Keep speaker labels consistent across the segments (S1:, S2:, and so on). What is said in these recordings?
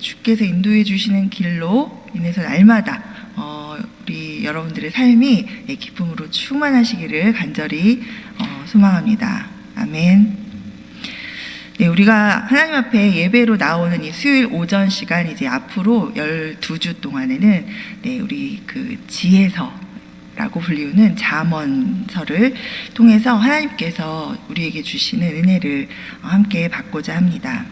S1: 주께서 인도해 주시는 길로 인해서 날마다 우리 여러분들의 삶이 기쁨으로 충만하시기를 간절히 소망합니다. 아멘. 네, 우리가 하나님 앞에 예배로 나오는 이 수요일 오전 시간 이제 앞으로 12주 동안에는 우리 그 지혜서라고 불리우는 잠언서를 통해서 하나님께서 우리에게 주시는 은혜를 함께 받고자 합니다.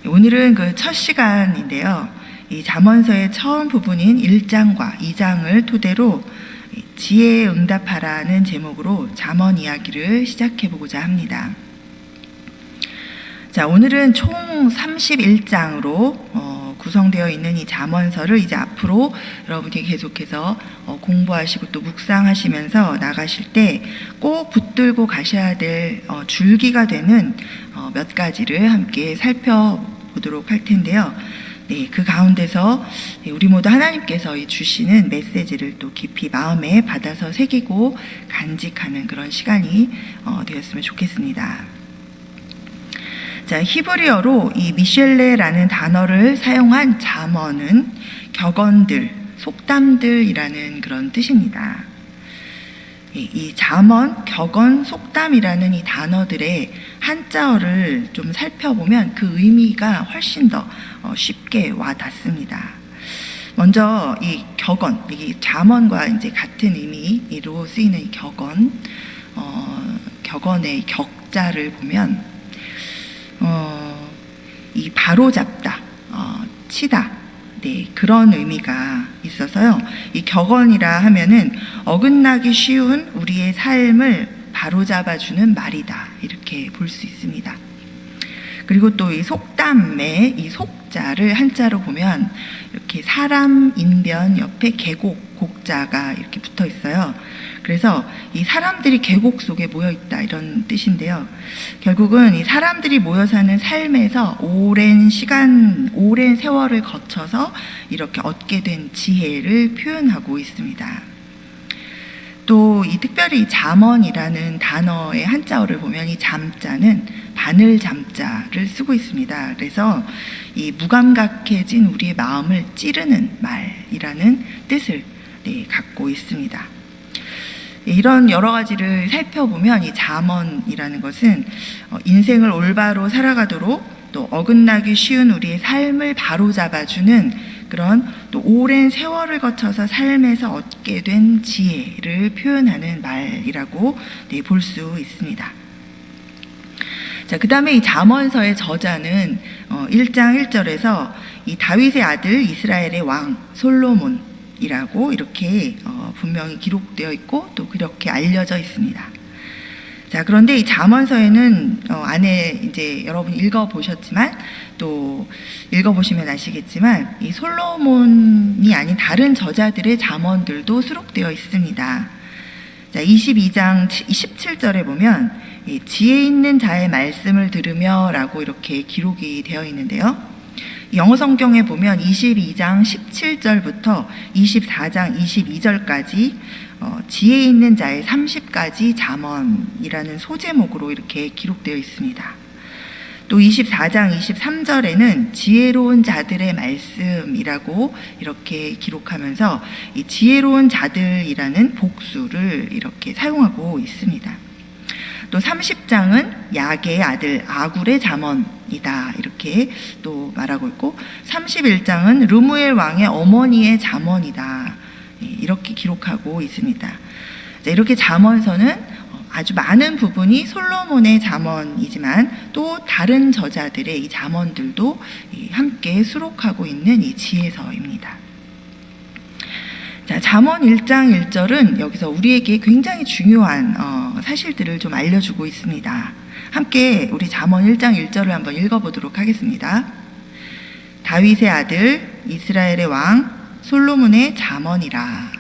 S1: 오늘은 그 첫 시간인데요. 이 잠언서의 처음 부분인 1장과 2장을 토대로 지혜에 응답하라는 제목으로 잠언 이야기를 시작해 보고자 합니다. 자, 오늘은 총 31장으로 구성되어 있는 이 잠언서를 이제 앞으로 여러분이 계속해서 공부하시고 또 묵상하시면서 나가실 때 꼭 붙들고 가셔야 될 줄기가 되는 몇 가지를 함께 살펴보도록 할 텐데요. 네, 그 가운데서 우리 모두 하나님께서 주시는 메시지를 또 깊이 마음에 받아서 새기고 간직하는 그런 시간이 되었으면 좋겠습니다. 자, 히브리어로 이 미셸레라는 단어를 사용한 잠언은 격언들, 속담들이라는 그런 뜻입니다. 이 잠언, 격언, 속담이라는 이 단어들의 한자어를 좀 살펴보면 그 의미가 훨씬 더 쉽게 와 닿습니다. 먼저 이 격언, 이 잠언과 이제 같은 의미로 쓰이는 이 격언, 격언의 격자를 보면 이 바로잡다, 치다, 네, 그런 의미가 있어서요. 이 격언이라 하면은 어긋나기 쉬운 우리의 삶을 바로잡아주는 말이다, 이렇게 볼 수 있습니다. 그리고 또 이 속담의 이 속자를 한자로 보면 이렇게 사람 인변 옆에 계곡, 곡자가 이렇게 붙어 있어요. 그래서 이 사람들이 계곡 속에 모여 있다, 이런 뜻인데요. 결국은 이 사람들이 모여 사는 삶에서 오랜 시간, 오랜 세월을 거쳐서 이렇게 얻게 된 지혜를 표현하고 있습니다. 또 이 특별히 잠언이라는 단어의 한자어를 보면 이 잠자는 바늘 잠자를 쓰고 있습니다. 그래서 이 무감각해진 우리의 마음을 찌르는 말이라는 뜻을 갖고 있습니다. 이런 여러 가지를 살펴보면 이 잠언이라는 것은 인생을 올바로 살아가도록 또 어긋나기 쉬운 우리의 삶을 바로잡아주는 그런 또 오랜 세월을 거쳐서 삶에서 얻게 된 지혜를 표현하는 말이라고 볼 수 있습니다. 자, 그 다음에 이 잠언서의 저자는 1장 1절에서 이 다윗의 아들 이스라엘의 왕 솔로몬이라고 이렇게 분명히 기록되어 있고 또 그렇게 알려져 있습니다. 자, 그런데 이 잠언서에는 안에 이제 여러분 읽어보셨지만 또 읽어보시면 아시겠지만 이 솔로몬이 아닌 다른 저자들의 잠언들도 수록되어 있습니다. 자, 22장 17절에 보면 지혜 있는 자의 말씀을 들으며 라고 이렇게 기록이 되어 있는데요. 영어 성경에 보면 22장 17절부터 24장 22절까지 지혜 있는 자의 30가지 잠언이라는 소제목으로 이렇게 기록되어 있습니다. 또 24장 23절에는 지혜로운 자들의 말씀이라고 이렇게 기록하면서 이 지혜로운 자들이라는 복수를 이렇게 사용하고 있습니다. 또 30장은 야게의 아들 아굴의 잠언이다, 이렇게 또 말하고 있고 31장은 르무엘 왕의 어머니의 잠언이다, 이렇게 기록하고 있습니다. 자, 이렇게 잠언서는 아주 많은 부분이 솔로몬의 잠언이지만 또 다른 저자들의 이 잠언들도 함께 수록하고 있는 이 지혜서입니다. 자, 잠언 1장 1절은 여기서 우리에게 굉장히 중요한 사실들을 좀 알려주고 있습니다. 함께 우리 잠언 1장 1절을 한번 읽어보도록 하겠습니다. 다윗의 아들 이스라엘의 왕 솔로몬의 잠언이라.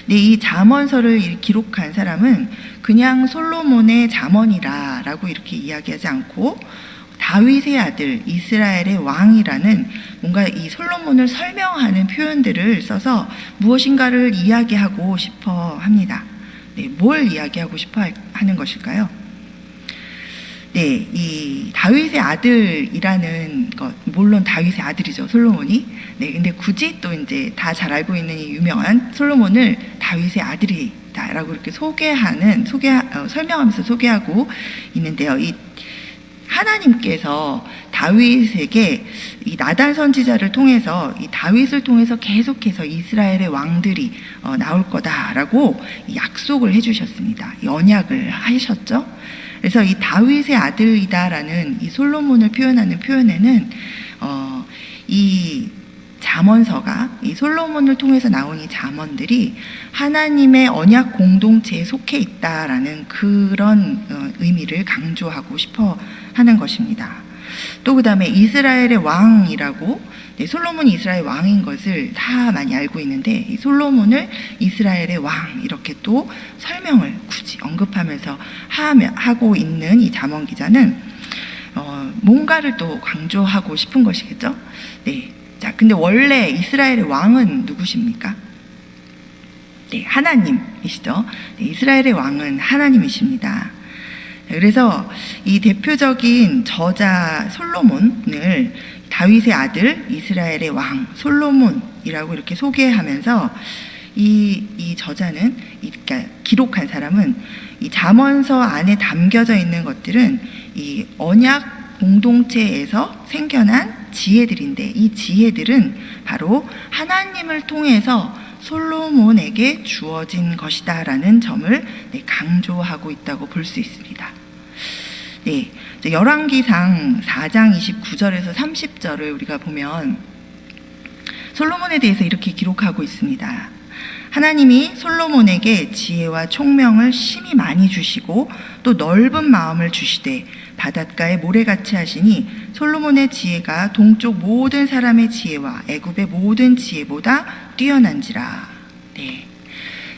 S1: 네, 이 잠언서를 기록한 사람은 그냥 솔로몬의 잠언이라 라고 이렇게 이야기하지 않고 다윗의 아들 이스라엘의 왕이라는 뭔가 이 솔로몬을 설명하는 표현들을 써서 무엇인가를 이야기하고 싶어 합니다. 네, 뭘 이야기하고 싶어 하는 것일까요? 네, 이 다윗의 아들이라는 것, 물론 다윗의 아들이죠, 솔로몬이. 네, 근데 굳이 또 이제 다 잘 알고 있는 이 유명한 솔로몬을 다윗의 아들이다라고 이렇게 설명하면서 소개하고 있는데요. 이 하나님께서 다윗에게 이 나단 선지자를 통해서 이 다윗을 통해서 계속해서 이스라엘의 왕들이 나올 거다라고 약속을 해주셨습니다. 이 언약을 하셨죠. 그래서 이 다윗의 아들이다라는 이 솔로몬을 표현하는 표현에는 이 잠언서가 이 솔로몬을 통해서 나온 이 잠언들이 하나님의 언약 공동체에 속해 있다라는 그런 의미를 강조하고 싶어 하는 것입니다. 또 그다음에 이스라엘의 왕이라고, 네, 솔로몬이 이스라엘 왕인 것을 다 많이 알고 있는데 이 솔로몬을 이스라엘의 왕 이렇게 또 설명을 굳이 언급하면서 하고 있는 이 잠언 기자는 뭔가를 또 강조하고 싶은 것이겠죠. 네. 자, 근데 원래 이스라엘의 왕은 누구십니까? 네, 하나님이시죠. 네, 이스라엘의 왕은 하나님이십니다. 그래서 이 대표적인 저자 솔로몬을 다윗의 아들, 이스라엘의 왕 솔로몬이라고 이렇게 소개하면서 이 저자는, 그러니까 기록한 사람은 이 잠언서 안에 담겨져 있는 것들은 이 언약 공동체에서 생겨난 지혜들인데 이 지혜들은 바로 하나님을 통해서 솔로몬에게 주어진 것이다라는 점을 강조하고 있다고 볼 수 있습니다. 네, 열왕기상 4장 29절에서 30절을 우리가 보면 솔로몬에 대해서 이렇게 기록하고 있습니다. 하나님이 솔로몬에게 지혜와 총명을 심히 많이 주시고 또 넓은 마음을 주시되 바닷가에 모래같이 하시니 솔로몬의 지혜가 동쪽 모든 사람의 지혜와 애굽의 모든 지혜보다 뛰어난지라. 네.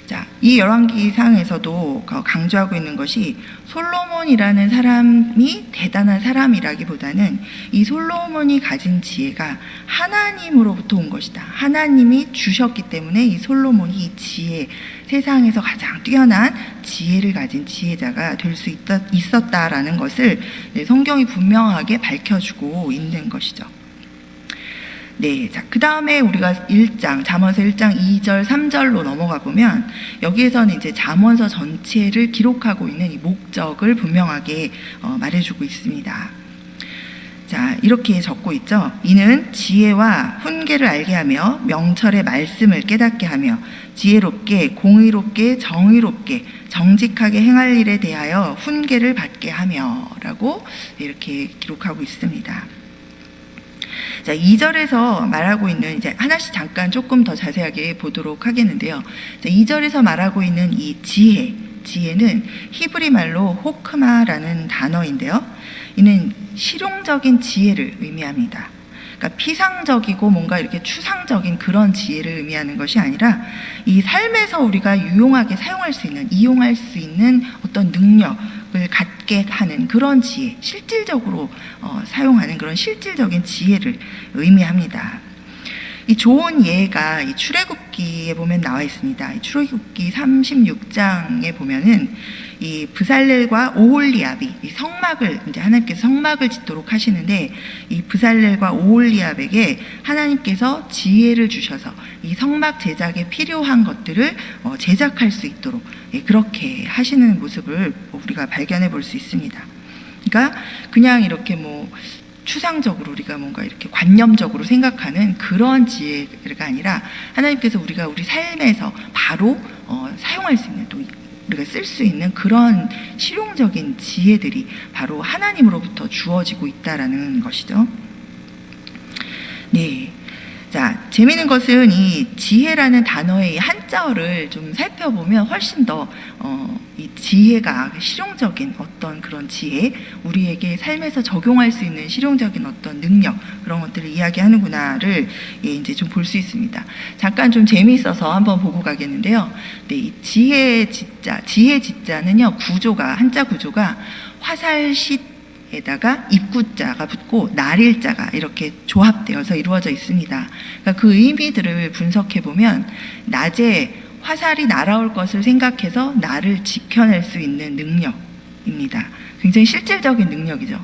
S1: 자, 이 열왕기상에서도 강조하고 있는 것이 솔로몬이라는 사람이 대단한 사람이라기보다는 이 솔로몬이 가진 지혜가 하나님으로부터 온 것이다. 하나님이 주셨기 때문에 이 솔로몬이 이 지혜, 세상에서 가장 뛰어난 지혜를 가진 지혜자가 될 수 있었다라는 것을 성경이 분명하게 밝혀주고 있는 것이죠. 네, 자, 그 다음에 우리가 잠언서 1장 2절, 3절로 넘어가 보면 여기에서는 이제 잠언서 전체를 기록하고 있는 이 목적을 분명하게 말해주고 있습니다. 자, 이렇게 적고 있죠. 이는 지혜와 훈계를 알게 하며 명철의 말씀을 깨닫게 하며 지혜롭게, 공의롭게, 정의롭게, 정직하게 행할 일에 대하여 훈계를 받게 하며 라고 이렇게 기록하고 있습니다. 자, 2절에서 말하고 있는, 이제 하나씩 잠깐 조금 더 자세하게 보도록 하겠는데요. 자, 2절에서 말하고 있는 이 지혜는 히브리 말로 호크마라는 단어인데요. 이는 실용적인 지혜를 의미합니다. 그러니까 피상적이고 뭔가 이렇게 추상적인 그런 지혜를 의미하는 것이 아니라 이 삶에서 우리가 유용하게 사용할 수 있는, 이용할 수 있는 어떤 능력을 갖게 하는 그런 지혜, 실질적으로 사용하는 그런 실질적인 지혜를 의미합니다. 이 좋은 예가 이 출애굽기에 보면 나와 있습니다. 이 출애굽기 36장에 보면은 이 브살렐과 오홀리압이 이 성막을, 이제 하나님께서 성막을 짓도록 하시는데 이 브살렐과 오홀리압에게 하나님께서 지혜를 주셔서 이 성막 제작에 필요한 것들을 제작할 수 있도록 그렇게 하시는 모습을 우리가 발견해 볼 수 있습니다. 그러니까 그냥 이렇게 추상적으로 우리가 뭔가 이렇게 관념적으로 생각하는 그런 지혜가 아니라 하나님께서 우리가 우리 삶에서 바로 사용할 수 있는, 또 우리가 쓸 수 있는 그런 실용적인 지혜들이 바로 하나님으로부터 주어지고 있다라는 것이죠. 네. 자, 재미있는 것은 이 지혜라는 단어의 한자어를 좀 살펴보면 훨씬 더 이 지혜가 실용적인 어떤 그런 지혜, 우리에게 삶에서 적용할 수 있는 실용적인 어떤 능력, 그런 것들을 이야기하는구나를 이제 좀 볼 수 있습니다. 잠깐 좀 재미있어서 한번 보고 가겠는데요. 네, 이 지혜 지자는요, 한자 구조가 화살싯 에다가 입구자가 붙고 날일자가 이렇게 조합되어서 이루어져 있습니다. 그러니까 그 의미들을 분석해 보면 낮에 화살이 날아올 것을 생각해서 나를 지켜낼 수 있는 능력입니다. 굉장히 실질적인 능력이죠.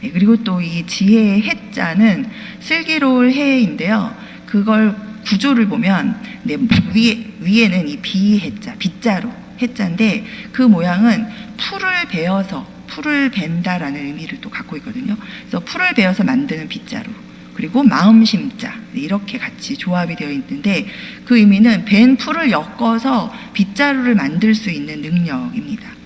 S1: 네, 그리고 또 이 지혜의 해자는 슬기로울 해인데요. 그걸 구조를 보면 네, 위에는 이 비해자, 빗자루 해자인데 그 모양은 풀을 베어서 풀을 벤다라는 의미를 또 갖고 있거든요. 그래서 풀을 베어서 만드는 빗자루 그리고 마음심자 이렇게 같이 조합이 되어 있는데 그 의미는 벤 풀을 엮어서 빗자루를 만들 수 있는 능력입니다.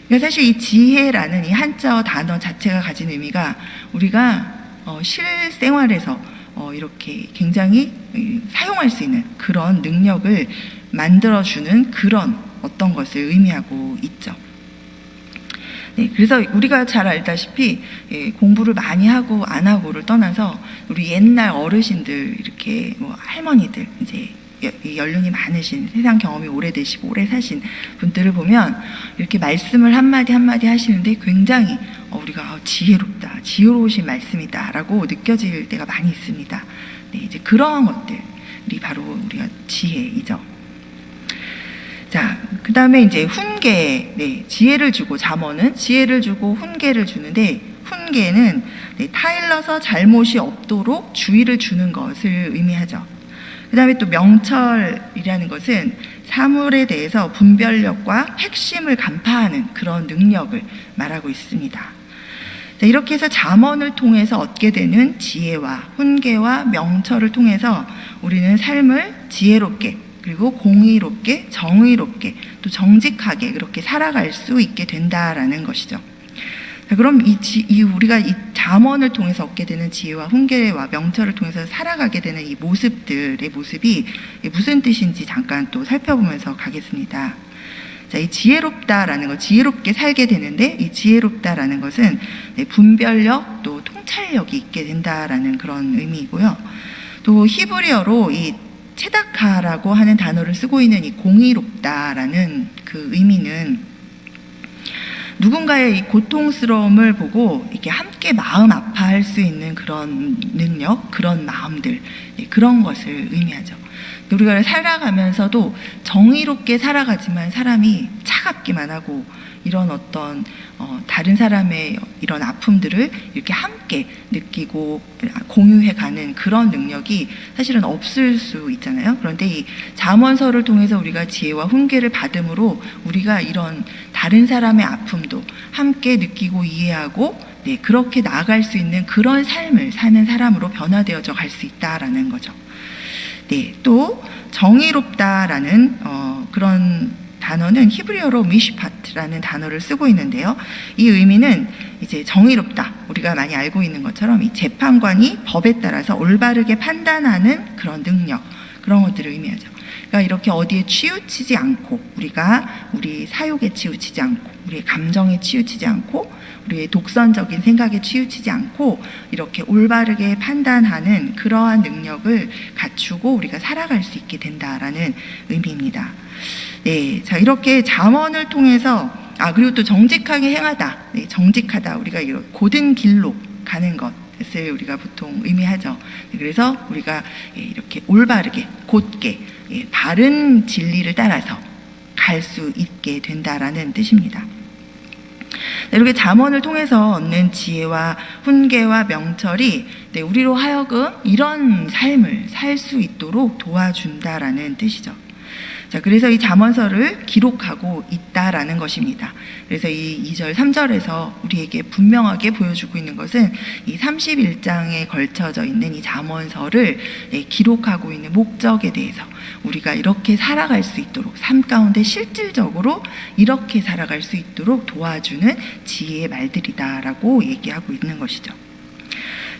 S1: 그러니까 사실 이 지혜라는 이 한자어 단어 자체가 가진 의미가 우리가 실생활에서 이렇게 굉장히 사용할 수 있는 그런 능력을 만들어주는 그런 어떤 것을 의미하고 있죠. 네, 그래서 우리가 잘 알다시피 공부를 많이 하고 안 하고를 떠나서 우리 옛날 어르신들 이렇게 뭐 할머니들 이제 연륜이 많으신 세상 경험이 오래되시고 오래 사신 분들을 보면 이렇게 말씀을 한마디 한마디 하시는데 굉장히 우리가 지혜롭다, 지혜로우신 말씀이다라고 느껴질 때가 많이 있습니다. 네, 이제 그러한 것들이 바로 우리가 지혜이죠. 자, 그 다음에 이제 훈계, 네, 지혜를 주고 잠언은 지혜를 주고 훈계를 주는데 훈계는 네, 타일러서 잘못이 없도록 주의를 주는 것을 의미하죠. 그 다음에 또 명철이라는 것은 사물에 대해서 분별력과 핵심을 간파하는 그런 능력을 말하고 있습니다. 자, 이렇게 해서 잠언을 통해서 얻게 되는 지혜와 훈계와 명철을 통해서 우리는 삶을 지혜롭게 그리고 공의롭게 정의롭게 또 정직하게 그렇게 살아갈 수 있게 된다라는 것이죠. 자, 그럼 우리가 이 잠언을 통해서 얻게 되는 지혜와 훈계와 명철을 통해서 살아가게 되는 이 모습들의 모습이 무슨 뜻인지 잠깐 또 살펴보면서 가겠습니다. 자, 이 지혜롭다라는 것, 지혜롭게 살게 되는데 이 지혜롭다라는 것은 분별력 또 통찰력이 있게 된다라는 그런 의미이고요. 또 히브리어로 이 체다카라고 하는 단어를 쓰고 있는 이 공의롭다라는 그 의미는 누군가의 이 고통스러움을 보고 이렇게 함께 마음 아파할 수 있는 그런 능력, 그런 마음들, 그런 것을 의미하죠. 우리가 살아가면서도 정의롭게 살아가지만 사람이 차갑기만 하고 이런 어떤 다른 사람의 이런 아픔들을 이렇게 함께 느끼고 공유해가는 그런 능력이 사실은 없을 수 있잖아요. 그런데 이 잠언서를 통해서 우리가 지혜와 훈계를 받음으로 우리가 이런 다른 사람의 아픔도 함께 느끼고 이해하고 네, 그렇게 나아갈 수 있는 그런 삶을 사는 사람으로 변화되어져 갈 수 있다라는 거죠. 네, 또 정의롭다라는 그런 단어는 히브리어로 미시파트라는 단어를 쓰고 있는데요. 이 의미는 이제 정의롭다. 우리가 많이 알고 있는 것처럼 이 재판관이 법에 따라서 올바르게 판단하는 그런 능력, 그런 것들을 의미하죠. 그러니까 이렇게 어디에 치우치지 않고 우리가 우리 사욕에 치우치지 않고 우리의 감정에 치우치지 않고 우리의 독선적인 생각에 치우치지 않고 이렇게 올바르게 판단하는 그러한 능력을 갖추고 우리가 살아갈 수 있게 된다라는 의미입니다. 네, 자 이렇게 잠언을 통해서 그리고 또 정직하게 행하다, 네, 정직하다 우리가 고든 길로 가는 것을 우리가 보통 의미하죠. 그래서 우리가 이렇게 올바르게 곧게 바른 진리를 따라서 갈 수 있게 된다라는 뜻입니다. 이렇게 잠언을 통해서 얻는 지혜와 훈계와 명철이 우리로 하여금 이런 삶을 살 수 있도록 도와준다라는 뜻이죠. 자, 그래서 이 잠언서를 기록하고 있다라는 것입니다. 그래서 이 2절, 3절에서 우리에게 분명하게 보여주고 있는 것은 이 31장에 걸쳐져 있는 이 잠언서를 기록하고 있는 목적에 대해서 우리가 이렇게 살아갈 수 있도록 삶 가운데 실질적으로 이렇게 살아갈 수 있도록 도와주는 지혜의 말들이다라고 얘기하고 있는 것이죠.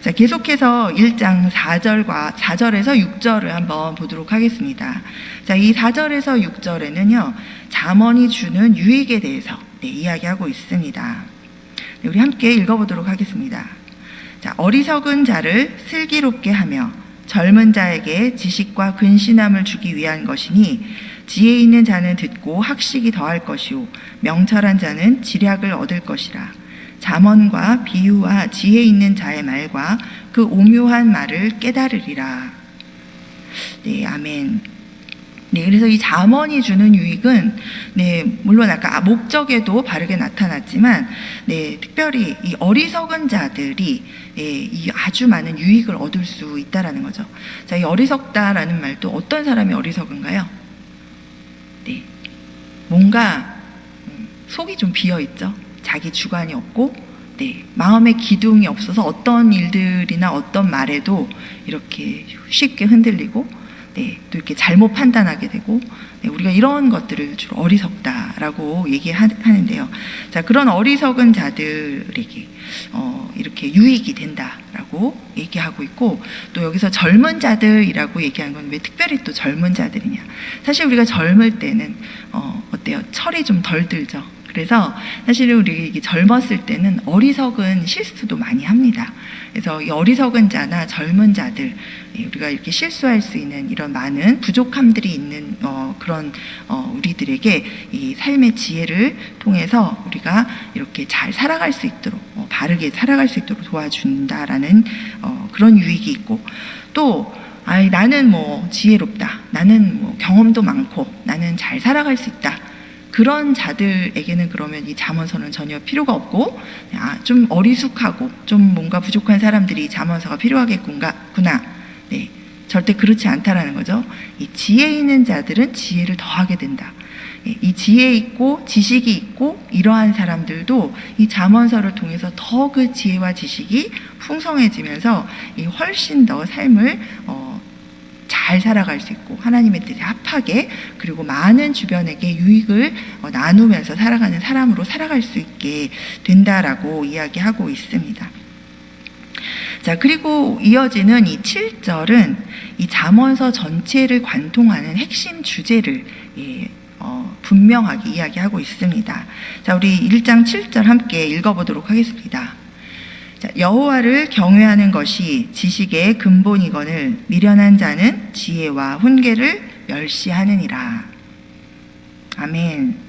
S1: 자, 계속해서 1장 4절에서 6절을 한번 보도록 하겠습니다. 자, 이 4절에서 6절에는요, 잠언이 주는 유익에 대해서 이야기하고 있습니다. 우리 함께 읽어보도록 하겠습니다. 자, 어리석은 자를 슬기롭게 하며 젊은 자에게 지식과 근신함을 주기 위한 것이니 지혜 있는 자는 듣고 학식이 더할 것이요 명철한 자는 지략을 얻을 것이라. 잠언과 비유와 지혜 있는 자의 말과 그 오묘한 말을 깨달으리라. 네, 아멘. 네, 그래서 이 잠언이 주는 유익은, 네, 물론 아까 목적에도 바르게 나타났지만, 네, 특별히 이 어리석은 자들이, 이 아주 많은 유익을 얻을 수 있다라는 거죠. 자, 이 어리석다라는 말도 어떤 사람이 어리석은가요? 네, 뭔가 속이 좀 비어 있죠. 자기 주관이 없고, 네, 마음의 기둥이 없어서 어떤 일들이나 어떤 말에도 이렇게 쉽게 흔들리고, 네, 또 이렇게 잘못 판단하게 되고, 네, 우리가 이런 것들을 주로 어리석다라고 얘기하는데요. 자, 그런 어리석은 자들에게 이렇게 유익이 된다라고 얘기하고 있고, 또 여기서 젊은 자들이라고 얘기한 건 왜 특별히 또 젊은 자들이냐? 사실 우리가 젊을 때는 어때요? 철이 좀 덜 들죠. 그래서 사실 우리 젊었을 때는 어리석은 실수도 많이 합니다. 그래서 이 어리석은 자나 젊은 자들, 우리가 이렇게 실수할 수 있는 이런 많은 부족함들이 있는 그런 우리들에게 이 삶의 지혜를 통해서 우리가 이렇게 잘 살아갈 수 있도록, 바르게 살아갈 수 있도록 도와준다라는 그런 유익이 있고, 또 나는 뭐 지혜롭다, 나는 뭐 경험도 많고, 나는 잘 살아갈 수 있다. 그런 자들에게는 그러면 이 잠언서는 전혀 필요가 없고, 좀 어리숙하고 좀 뭔가 부족한 사람들이 잠언서가 필요하겠구나. 네, 절대 그렇지 않다라는 거죠. 이 지혜 있는 자들은 지혜를 더하게 된다. 이 지혜 있고 지식이 있고 이러한 사람들도 이 잠언서를 통해서 더 그 지혜와 지식이 풍성해지면서 이 훨씬 더 삶을 잘 살아갈 수 있고 하나님의 뜻에 합하게, 그리고 많은 주변에게 유익을 나누면서 살아가는 사람으로 살아갈 수 있게 된다라고 이야기하고 있습니다. 자, 그리고 이어지는 이 7절은 이 잠언서 전체를 관통하는 핵심 주제를 분명하게 이야기하고 있습니다. 자, 우리 1장 7절 함께 읽어보도록 하겠습니다. 자, 여호와를 경외하는 것이 지식의 근본이거늘 미련한 자는 지혜와 훈계를 멸시하느니라. 아멘.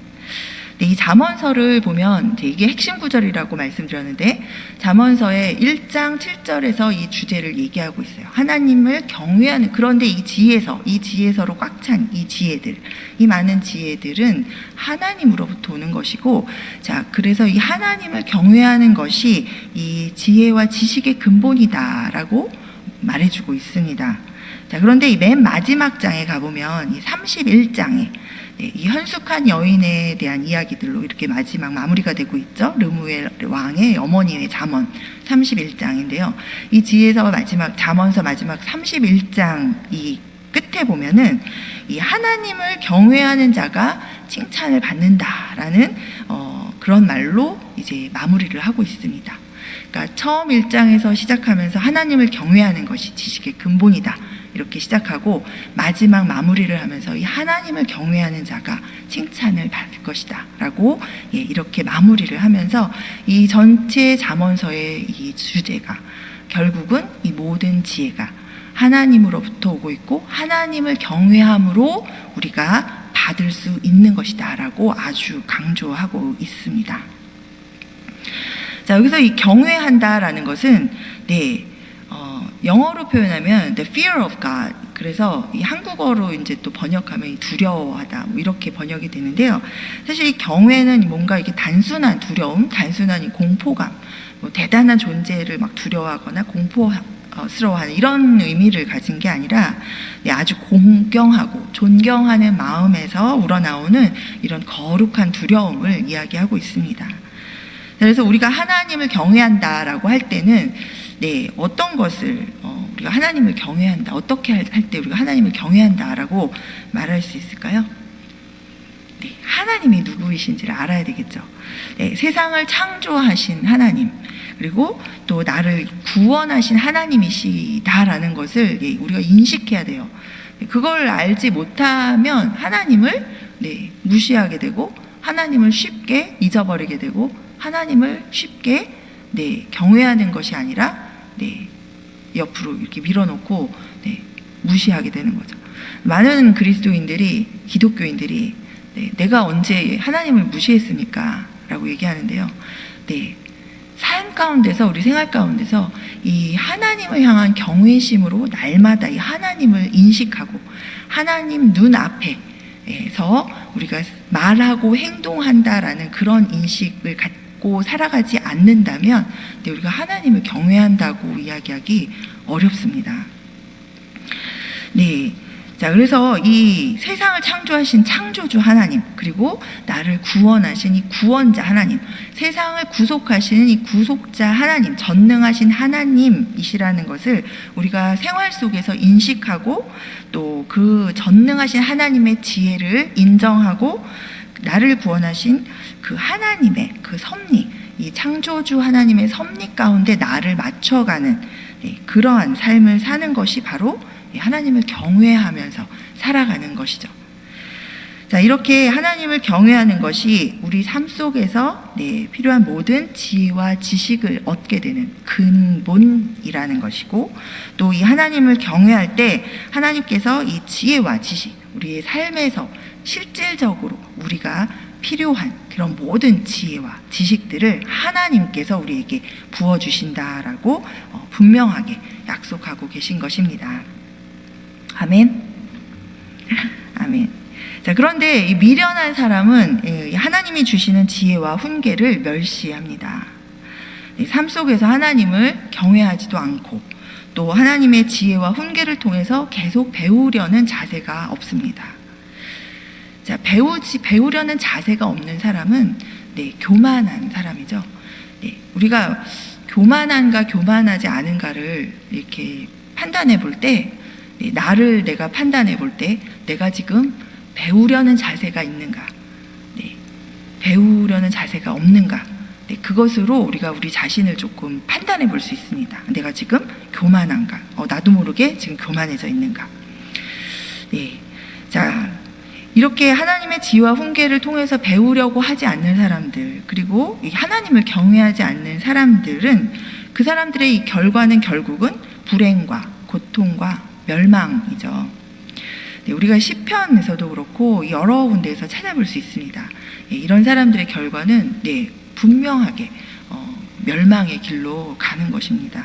S1: 네, 이 잠언서를 보면 이게 핵심 구절이라고 말씀드렸는데, 잠언서의 1장 7절에서 이 주제를 얘기하고 있어요. 하나님을 경외하는, 그런데 이 지혜서로 꽉 찬 이 지혜들, 이 많은 지혜들은 하나님으로부터 오는 것이고, 자, 그래서 이 하나님을 경외하는 것이 이 지혜와 지식의 근본이다라고 말해주고 있습니다. 자, 그런데 이 맨 마지막 장에 가보면 이 31장에 이 현숙한 여인에 대한 이야기들로 이렇게 마지막 마무리가 되고 있죠. 르무엘 왕의 어머니의 잠언 31장인데요. 이 지혜서 잠언서 마지막 31장 이 끝에 보면은 이 하나님을 경외하는 자가 칭찬을 받는다라는 그런 말로 이제 마무리를 하고 있습니다. 그러니까 처음 1장에서 시작하면서 하나님을 경외하는 것이 지식의 근본이다, 이렇게 시작하고 마지막 마무리를 하면서 이 하나님을 경외하는 자가 칭찬을 받을 것이다 라고 이렇게 마무리를 하면서 이 전체 잠언서의 이 주제가 결국은 이 모든 지혜가 하나님으로부터 오고 있고 하나님을 경외함으로 우리가 받을 수 있는 것이다 라고 아주 강조하고 있습니다. 자, 여기서 이 경외한다라는 것은 영어로 표현하면 the fear of God, 그래서 이 한국어로 이제 또 번역하면 두려워하다, 뭐 이렇게 번역이 되는데요. 사실 이 경외는 뭔가 이게 단순한 두려움, 단순한 이 공포감, 뭐 대단한 존재를 막 두려워하거나 공포스러워하는 이런 의미를 가진 게 아니라 아주 공경하고 존경하는 마음에서 우러나오는 이런 거룩한 두려움을 이야기하고 있습니다. 그래서 우리가 하나님을 경외한다라고 할 때는 어떤 것을 우리가 하나님을 경외한다, 어떻게 할 때 우리가 하나님을 경외한다라고 말할 수 있을까요? 하나님이 누구이신지를 알아야 되겠죠. 세상을 창조하신 하나님, 그리고 또 나를 구원하신 하나님이시다라는 것을 우리가 인식해야 돼요. 그걸 알지 못하면 하나님을 무시하게 되고, 하나님을 쉽게 잊어버리게 되고, 하나님을 쉽게 경외하는 것이 아니라 옆으로 이렇게 밀어놓고 무시하게 되는 거죠. 많은 그리스도인들이, 기독교인들이 내가 언제 하나님을 무시했습니까? 라고 얘기하는데요. 삶 가운데서, 우리 생활 가운데서 이 하나님을 향한 경외심으로 날마다 이 하나님을 인식하고 하나님 눈앞에서 우리가 말하고 행동한다라는 그런 인식을 갖고 살아가지 않는다면 우리가 하나님을 경외한다고 이야기하기 어렵습니다. 네. 자, 그래서 이 세상을 창조하신 창조주 하나님, 그리고 나를 구원하신 이 구원자 하나님, 세상을 구속하시는 이 구속자 하나님, 전능하신 하나님이시라는 것을 우리가 생활 속에서 인식하고 또 그 전능하신 하나님의 지혜를 인정하고 나를 구원하신 그 하나님의 그 섭리, 이 창조주 하나님의 섭리 가운데 나를 맞춰가는 그러한 삶을 사는 것이 바로 하나님을 경외하면서 살아가는 것이죠. 자, 이렇게 하나님을 경외하는 것이 우리 삶 속에서 필요한 모든 지혜와 지식을 얻게 되는 근본이라는 것이고, 또 이 하나님을 경외할 때 하나님께서 이 지혜와 지식, 우리의 삶에서 실질적으로 우리가 필요한 그런 모든 지혜와 지식들을 하나님께서 우리에게 부어주신다라고 분명하게 약속하고 계신 것입니다. 아멘. 아멘. 자, 그런데 이 미련한 사람은 하나님이 주시는 지혜와 훈계를 멸시합니다. 삶 속에서 하나님을 경외하지도 않고 또 하나님의 지혜와 훈계를 통해서 계속 배우려는 자세가 없습니다. 자, 배우려는 자세가 없는 사람은 교만한 사람이죠. 우리가 교만한가 교만하지 않은가를 이렇게 판단해 볼 때, 나를 내가 판단해 볼 때 내가 지금 배우려는 자세가 있는가, 배우려는 자세가 없는가, 그것으로 우리가 우리 자신을 조금 판단해 볼 수 있습니다. 내가 지금 교만한가, 나도 모르게 지금 교만해져 있는가. 자, 이렇게 하나님의 지혜와 훈계를 통해서 배우려고 하지 않는 사람들, 그리고 하나님을 경외하지 않는 사람들은 그 사람들의 이 결과는 결국은 불행과 고통과 멸망이죠. 우리가 시편에서도 그렇고 여러 군데에서 찾아볼 수 있습니다. 이런 사람들의 결과는 분명하게 멸망의 길로 가는 것입니다.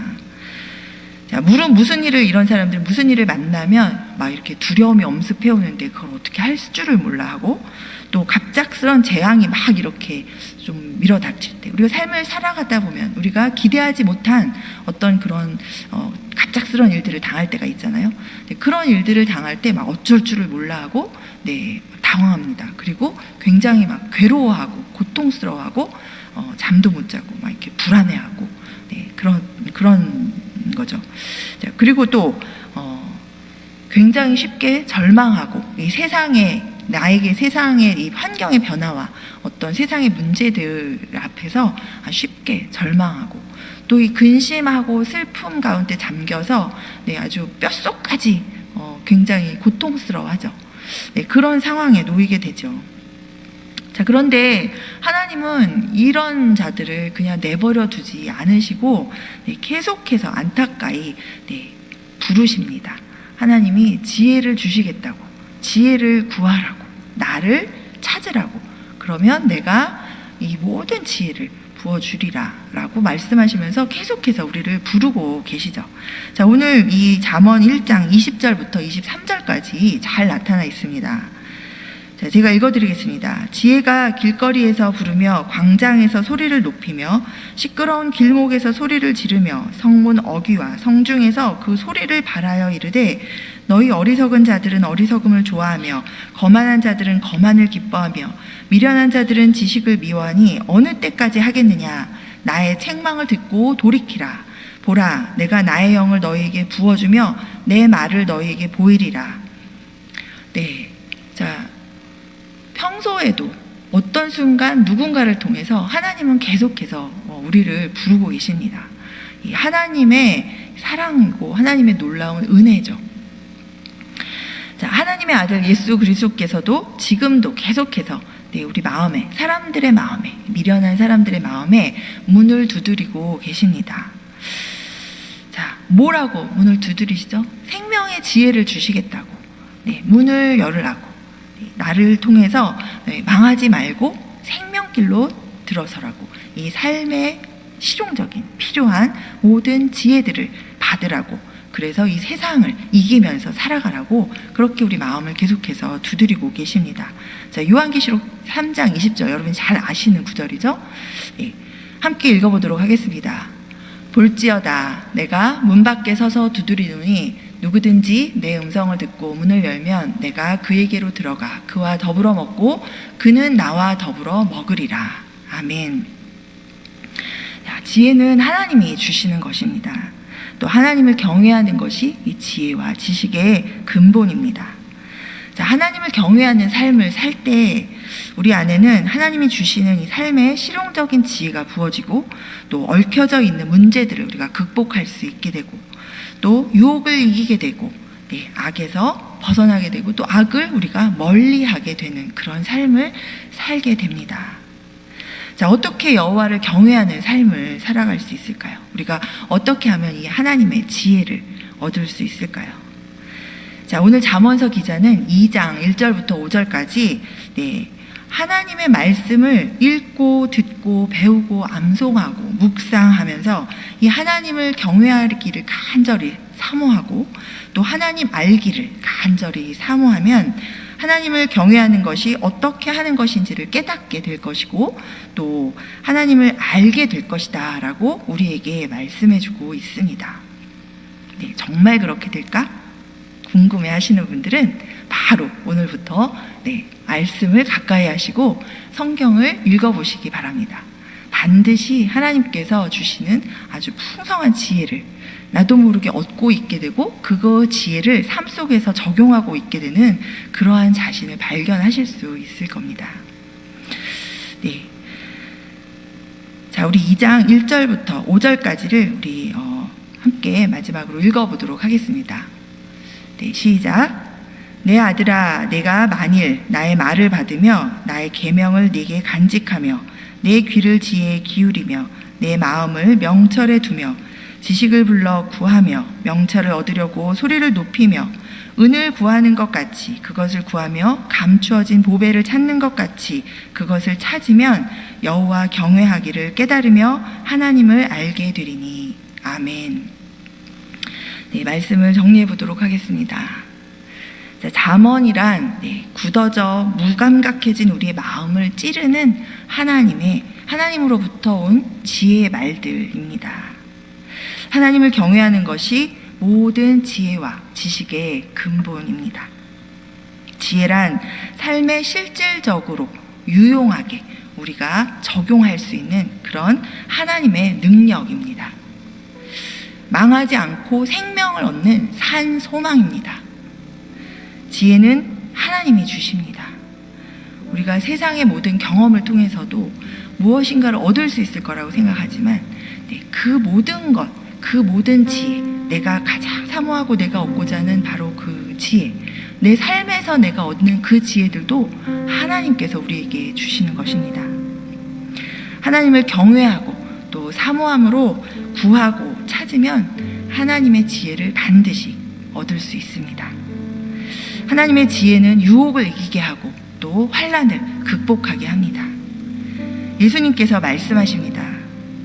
S1: 자, 물론 이런 사람들은 무슨 일을 만나면 막 이렇게 두려움이 엄습해 오는데 그걸 어떻게 할 줄을 몰라 하고, 또 갑작스런 재앙이 막 이렇게 좀 밀어닥칠 때, 우리가 삶을 살아가다 보면 우리가 기대하지 못한 어떤 그런 갑작스런 일들을 당할 때가 있잖아요. 그런 일들을 당할 때 막 어쩔 줄을 몰라 하고 당황합니다. 그리고 굉장히 막 괴로워하고 고통스러워하고 잠도 못 자고 막 이렇게 불안해하고 그런 거죠. 자, 그리고 또 굉장히 쉽게 절망하고 이 세상의 이 환경의 변화와 어떤 세상의 문제들 앞에서 쉽게 절망하고, 또 이 근심하고 슬픔 가운데 잠겨서 아주 뼛속까지 굉장히 고통스러워하죠. 그런 상황에 놓이게 되죠. 자, 그런데 하나님은 이런 자들을 그냥 내버려 두지 않으시고 계속해서 안타까이 부르십니다. 하나님이 지혜를 주시겠다고, 지혜를 구하라고, 나를 찾으라고, 그러면 내가 이 모든 지혜를 부어주리라 라고 말씀하시면서 계속해서 우리를 부르고 계시죠. 자, 오늘 이 잠언 1장 20절부터 23절까지 잘 나타나 있습니다. 자, 제가 읽어드리겠습니다. 지혜가 길거리에서 부르며 광장에서 소리를 높이며 시끄러운 길목에서 소리를 지르며 성문 어귀와 성중에서 그 소리를 발하여 이르되, 너희 어리석은 자들은 어리석음을 좋아하며 거만한 자들은 거만을 기뻐하며 미련한 자들은 지식을 미워하니 어느 때까지 하겠느냐. 나의 책망을 듣고 돌이키라. 보라, 내가 나의 영을 너희에게 부어주며 내 말을 너희에게 보이리라. 자, 평소에도 어떤 순간 누군가를 통해서 하나님은 계속해서 우리를 부르고 계십니다. 이 하나님의 사랑이고 하나님의 놀라운 은혜죠. 자, 하나님의 아들 예수 그리스도께서도 지금도 계속해서 우리 마음에, 사람들의 마음에, 미련한 사람들의 마음에 문을 두드리고 계십니다. 자, 뭐라고 문을 두드리시죠? 생명의 지혜를 주시겠다고 문을 열으라고, 나를 통해서 망하지 말고 생명길로 들어서라고, 이 삶의 실용적인 필요한 모든 지혜들을 받으라고 그래서 이 세상을 이기면서 살아가라고 그렇게 우리 마음을 계속해서 두드리고 계십니다. 자, 요한계시록 3장 20절 여러분 잘 아시는 구절이죠? 예, 함께 읽어보도록 하겠습니다. 볼지어다 내가 문 밖에 서서 두드리노니 누구든지 내 음성을 듣고 문을 열면 내가 그에게로 들어가 그와 더불어 먹고 그는 나와 더불어 먹으리라. 아멘. 자, 지혜는 하나님이 주시는 것입니다. 또 하나님을 경외하는 것이 이 지혜와 지식의 근본입니다. 자, 하나님을 경외하는 삶을 살 때 우리 안에는 하나님이 주시는 이 삶의 실용적인 지혜가 부어지고 또 얽혀져 있는 문제들을 우리가 극복할 수 있게 되고 또 유혹을 이기게 되고 악에서 벗어나게 되고 또 악을 우리가 멀리하게 되는 그런 삶을 살게 됩니다. 자, 어떻게 여호와를 경외하는 삶을 살아갈 수 있을까요? 우리가 어떻게 하면 이 하나님의 지혜를 얻을 수 있을까요? 자, 오늘 잠언서 기자는 2장 1절부터 5절까지 하나님의 말씀을 읽고 듣고 배우고 암송하고 묵상하면서 이 하나님을 경외하기를 간절히 사모하고 또 하나님 알기를 간절히 사모하면 하나님을 경외하는 것이 어떻게 하는 것인지를 깨닫게 될 것이고 또 하나님을 알게 될 것이다 라고 우리에게 말씀해주고 있습니다. 네, 정말 그렇게 될까? 궁금해 하시는 분들은 바로 오늘부터 말씀을 가까이 하시고 성경을 읽어보시기 바랍니다. 반드시 하나님께서 주시는 아주 풍성한 지혜를 나도 모르게 얻고 있게 되고 그 지혜를 삶 속에서 적용하고 있게 되는 그러한 자신을 발견하실 수 있을 겁니다. 네. 자, 우리 2장 1절부터 5절까지를 우리 함께 마지막으로 읽어보도록 하겠습니다. 네, 시작. 내 아들아, 내가 만일 나의 말을 받으며 나의 계명을 네게 간직하며 내 귀를 지혜에 기울이며 내 마음을 명철에 두며 지식을 불러 구하며 명철을 얻으려고 소리를 높이며 은을 구하는 것 같이 그것을 구하며 감추어진 보배를 찾는 것 같이 그것을 찾으면 여호와 경외하기를 깨달으며 하나님을 알게 되리니. 아멘. 네, 말씀을 정리해 보도록 하겠습니다. 자, 잠언이란 굳어져 무감각해진 우리의 마음을 찌르는 하나님으로부터 온 지혜의 말들입니다. 하나님을 경외하는 것이 모든 지혜와 지식의 근본입니다. 지혜란 삶에 실질적으로 유용하게 우리가 적용할 수 있는 그런 하나님의 능력입니다. 망하지 않고 생명을 얻는 산 소망입니다. 지혜는 하나님이 주십니다. 우리가 세상의 모든 경험을 통해서도 무엇인가를 얻을 수 있을 거라고 생각하지만 그 모든 것, 그 모든 지혜, 내가 가장 사모하고 내가 얻고자 하는 바로 그 지혜, 내 삶에서 내가 얻는 그 지혜들도 하나님께서 우리에게 주시는 것입니다. 하나님을 경외하고 또 사모함으로 구하고 찾으면 하나님의 지혜를 반드시 얻을 수 있습니다. 하나님의 지혜는 유혹을 이기게 하고 또 환난을 극복하게 합니다. 예수님께서 말씀하십니다.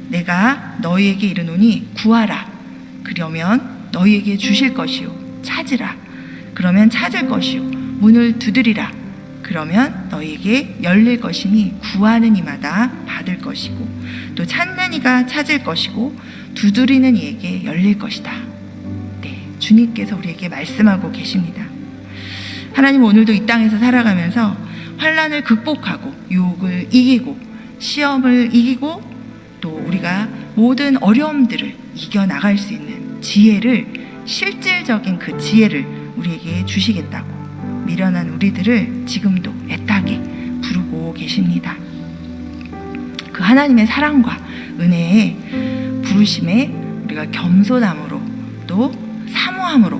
S1: 내가 너희에게 이르노니 구하라. 그러면 너희에게 주실 것이요. 찾으라. 그러면 찾을 것이요. 문을 두드리라. 그러면 너희에게 열릴 것이니 구하는 이마다 받을 것이고 또 찾는 이가 찾을 것이고 두드리는 이에게 열릴 것이다. 네, 주님께서 우리에게 말씀하고 계십니다. 하나님 오늘도 이 땅에서 살아가면서 환난을 극복하고 유혹을 이기고 시험을 이기고 또 우리가 모든 어려움들을 이겨나갈 수 있는 지혜를 실질적인 그 지혜를 우리에게 주시겠다고 미련한 우리들을 지금도 애타게 부르고 계십니다. 그 하나님의 사랑과 은혜에 부르심에 우리가 겸손함으로 또 사모함으로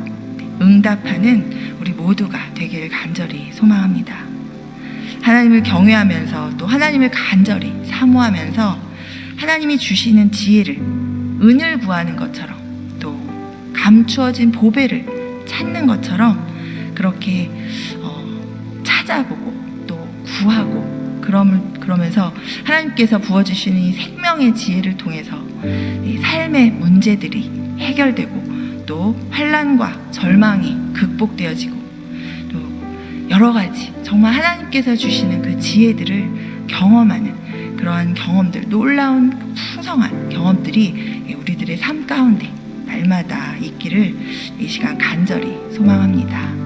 S1: 응답하는 우리 모두가 되기를 간절히 소망합니다. 하나님을 경외하면서 또 하나님을 간절히 사모하면서 하나님이 주시는 지혜를 은을 구하는 것처럼 또 감추어진 보배를 찾는 것처럼 그렇게 찾아보고 또 구하고 그러면서 하나님께서 부어주시는 이 생명의 지혜를 통해서 이 삶의 문제들이 해결되고 또 환난과 절망이 극복되어지고 또 여러 가지 정말 하나님께서 주시는 그 지혜들을 경험하는 그러한 경험들, 놀라운 풍성한 경험들이 우리들의 삶 가운데 날마다 있기를 이 시간 간절히 소망합니다.